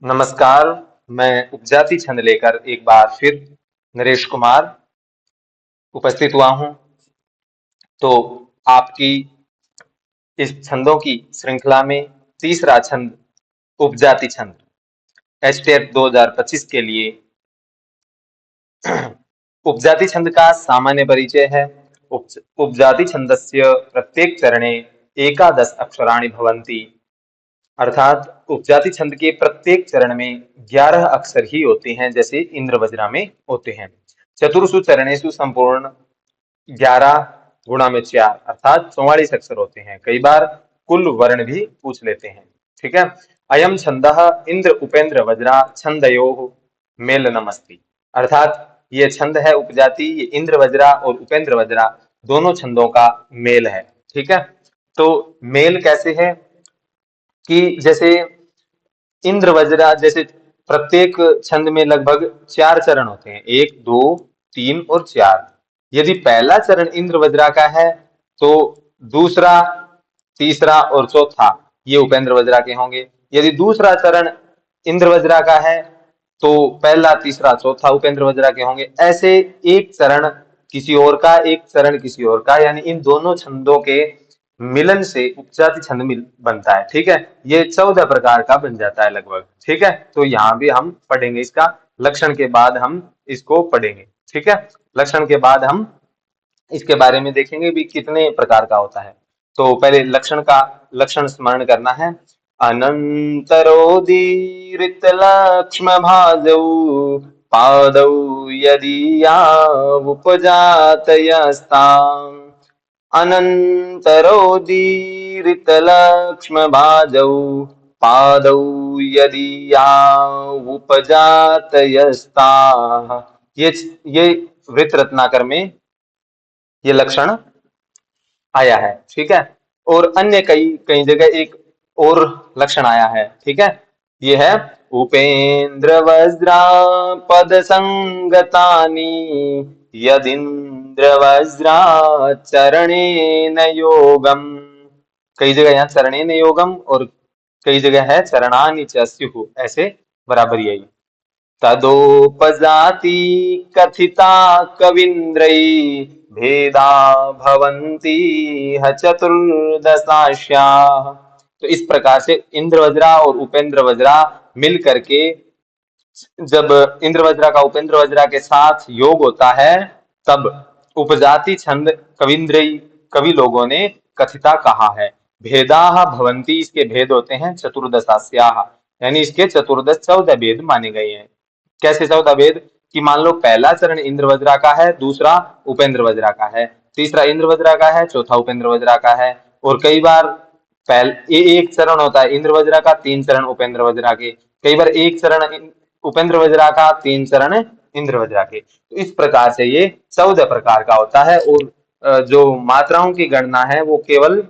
नमस्कार। मैं उपजाति छंद लेकर एक बार फिर नरेश कुमार उपस्थित हुआ हूँ। तो आपकी इस छंदों की श्रृंखला में तीसरा छंद उपजाति छंद एसटीएफ 2025 के लिए उपजाति छंद का सामान्य परिचय है। उपजाति छंदस्य प्रत्येक चरणे एकादश अक्षराणि भवन्ति, अर्थात उपजाति छंद के प्रत्येक चरण में 11 अक्षर ही होते हैं, जैसे इंद्र वज्रा में होते हैं। चतुर्षु चरणेषु संपूर्ण 11 गुणा में 4 अर्थात 44 अक्षर होते हैं। कई बार कुल वर्ण भी पूछ लेते हैं। ठीक है। अयम छंदः इंद्र उपेंद्र वज्रा छंदयोः मेलनम अस्ति, अर्थात ये छंद है उपजाति, ये इंद्र वज्रा और उपेंद्र वज्रा दोनों छंदों का मेल है। ठीक है। तो मेल कैसे है कि जैसे इंद्र वज्रा, जैसे प्रत्येक छंद में लगभग 4 चरण होते हैं, 1 2 3 और 4। यदि पहला चरण इंद्र वज्रा का है तो दूसरा, तीसरा और चौथा ये उपेंद्र वज्रा के होंगे। यदि दूसरा चरण इंद्र वज्रा का है तो पहला, तीसरा, चौथा उपेंद्र वज्रा के होंगे। ऐसे एक चरण किसी और का, एक चरण किसी और का, यानी इन दोनों छंदों के मिलन से उपजाति छंद मिल बनता है। ठीक है। ये 14 प्रकार का बन जाता है लगभग। ठीक है। तो यहाँ भी हम पढ़ेंगे इसका लक्षण के बाद हम इसको पढ़ेंगे। ठीक है। लक्षण के बाद हम इसके बारे में देखेंगे भी कितने प्रकार का होता है। तो पहले लक्षण स्मरण करना है। अनंतरोदीरित लक्ष्म भाजौ पादौ यदीयावुपजातयस्ताम् अनन्तरोदीरितलक्ष्मभाजौ पादौ यदीयावुपजातयस्ताः। ये वृत्त रत्नाकर में ये लक्षण आया है। ठीक है। और अन्य कई कई जगह एक और लक्षण आया है। ठीक है। ये है उपेंद्र वज्रा पद संगतानि यदिंद्र वज्रा चरणेन योगम। कई जगह यहाँ चरणेन योगम और कई जगह है चरणानि च स्युः, ऐसे बराबर यही। तदोपजाति कथिता कवीन्द्रै भेदा भवन्ति ह चतुर्दशास्याः। तो इस प्रकार से इंद्र वज्रा और उपेंद्र वज्रा मिल करके, जब इंद्र वज्रा का उपेंद्र वज्रा के साथ योग होता है तब उपजाति छंद कवीन्द्रई, कवि लोगों ने कथिता कहा है। भेदाः भवन्ति, इसके भेद होते हैं चतुर्दशास्याः, यानी इसके चतुर्दश 14 भेद माने गए हैं। कैसे 14 भेद कि मान लो पहला चरण इंद्र वज्रा का है, दूसरा उपेंद्र वज्रा का है, तीसरा इंद्र वज्रा का है, चौथा उपेंद्र वज्रा का है। और कई बार एक चरण होता है इंद्र वज्रा का, 3 चरण उपेंद्र वज्रा के। कई बार एक चरण उपेंद्र वज्रा का, 3 चरण इंद्र वज्रा के। तो इस प्रकार से ये 14 प्रकार का होता है। और जो मात्राओं की गणना है वो केवल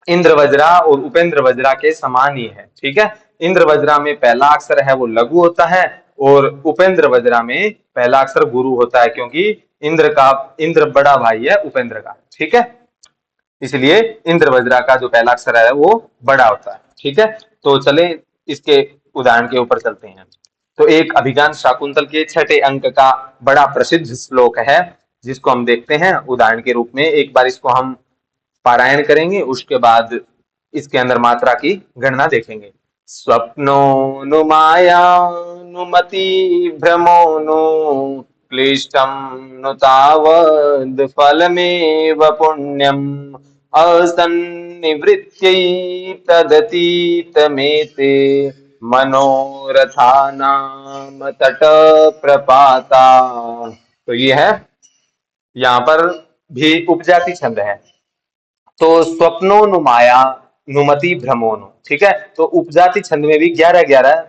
इंद्र वज्रा और उपेंद्र वज्रा के समान ही है। ठीक है। इंद्र वज्रा में पहला अक्षर है वो लघु होता है और उपेंद्र वज्रा में पहला अक्षर गुरु होता है, क्योंकि इंद्र बड़ा भाई है उपेंद्र का। ठीक है। इसलिए इंद्र वज्रा का जो पहला अक्षर है वो बड़ा होता है। ठीक है। तो चले इसके उदाहरण के ऊपर चलते हैं। तो एक अभिज्ञान शाकुंतल के 6ठे अंक का बड़ा प्रसिद्ध श्लोक है, जिसको हम देखते हैं उदाहरण के रूप में। एक बार इसको हम पारायण करेंगे, उसके बाद इसके अंदर मात्रा की गणना देखेंगे। स्वप्नोऽनुमायानुमति भ्रमोऽनु क्लिष्टं नु तावद् फलमेव पुण्यम् असन्निवृत्त्यै तदतीतमेते मनोरथानाम तटप्रपाता। तो ये है, यहाँ पर भी उपजाति छंद है। तो स्वप्नोनुमाया नुमति भ्रमोनु। ठीक है। तो उपजाति छंद में भी 11-11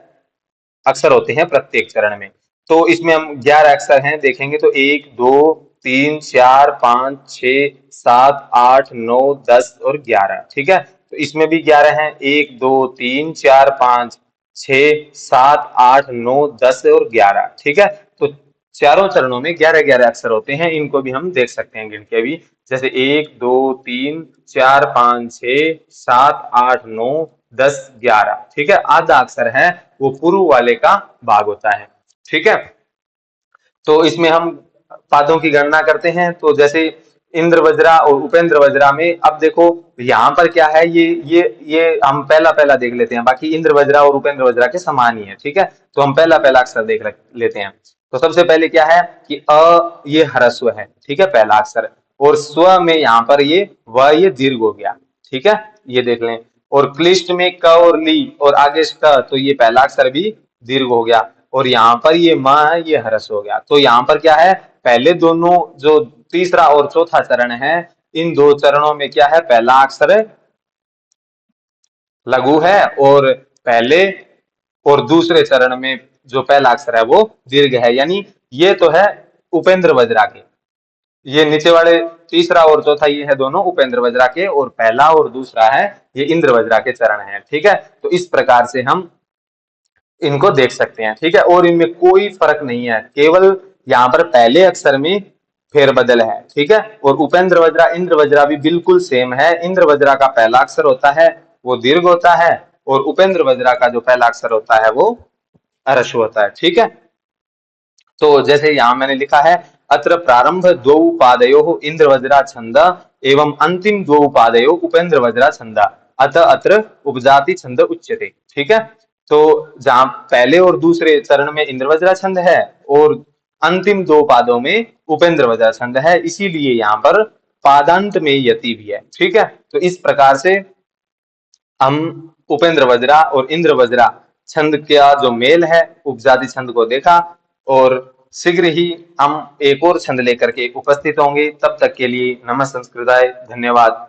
अक्षर होते हैं प्रत्येक चरण में। तो इसमें हम 11 अक्षर हैं देखेंगे तो 1 2 3 4 5 6 7 8 9 10 और 11। ठीक है। तो इसमें भी 11 हैं, 1 2 3 4 5 6 7 8 9 10 और 11। ठीक है। तो चारों चरणों में 11-11 अक्षर होते हैं। इनको भी हम देख सकते हैं गिन के भी, जैसे 1 2 3 4 5 6 7 8 9 10, 11। ठीक है, आधा अक्षर है वो पूर्व वाले का भाग होता है। ठीक है, तो इसमें हम पादों की गणना करते हैं। तो जैसे इंद्र वज्रा और उपेंद्र वज्रा में, अब देखो यहाँ पर क्या है, ये हम पहला पहला देख लेते हैं, बाकी इंद्र वज्रा और उपेंद्र वज्रा के समान ही है। ठीक है, तो हम पहला पहला अक्षर लेते हैं। तो सबसे पहले क्या है कि अ, ये ह्रस्व है। ठीक है, पहला अक्षर। और स्व में यहाँ पर ये दीर्घ हो गया। ठीक है, ये देख लें। और क्लिष्ट में क और ली और आगे स्ट, तो ये पहला अक्षर भी दीर्घ हो गया। और यहाँ पर ये म है, ये ह्रस्व हो गया। तो यहाँ पर क्या है, पहले दोनों जो तीसरा और चौथा चरण है, इन दो चरणों में क्या है, पहला अक्षर लघु है, और पहले और दूसरे चरण में जो पहला अक्षर है वो दीर्घ है। यानी ये तो है उपेंद्र वज्रा के, ये नीचे वाले तीसरा और चौथा ये है दोनों उपेंद्र वज्रा के, और पहला और दूसरा है ये इंद्र वज्रा के चरण है। ठीक है, तो इस प्रकार से हम इनको देख सकते हैं। ठीक है, और इनमें कोई फर्क नहीं है, केवल यहाँ पर पहले अक्षर में फेरबदल है। ठीक है, और उपेंद्र वज्रा इंद्र वज्रा भी बिल्कुल सेम है। इंद्र वज्रा का पहला अक्षर होता है वो दीर्घ होता है, और उपेंद्र वज्रा का जो पहला अक्षर होता है वो ह्रस्व होता है। ठीक है, तो जैसे यहाँ मैंने लिखा है, अत्र प्रारंभ द्वौ पादयोः इंद्र वज्रा छंद एवं अंतिम द्वौ पादयोः उपेंद्र वज्रा छंद, अतः अत्र उपजाति छंद उच्यते। ठीक है, तो जहाँ पहले और दूसरे चरण में इंद्र वज्रा छंद है और अंतिम दो पादों में उपेंद्र वज्रा छंद है, इसीलिए यहाँ पर पादांत में यति भी है। ठीक है, तो इस प्रकार से हम उपेंद्र वज्रा और इंद्र वज्रा छंद का जो मेल है उपजाति छंद को देखा, और शीघ्र ही हम एक और छंद लेकर के उपस्थित होंगे। तब तक के लिए नमः संस्कृताय, धन्यवाद।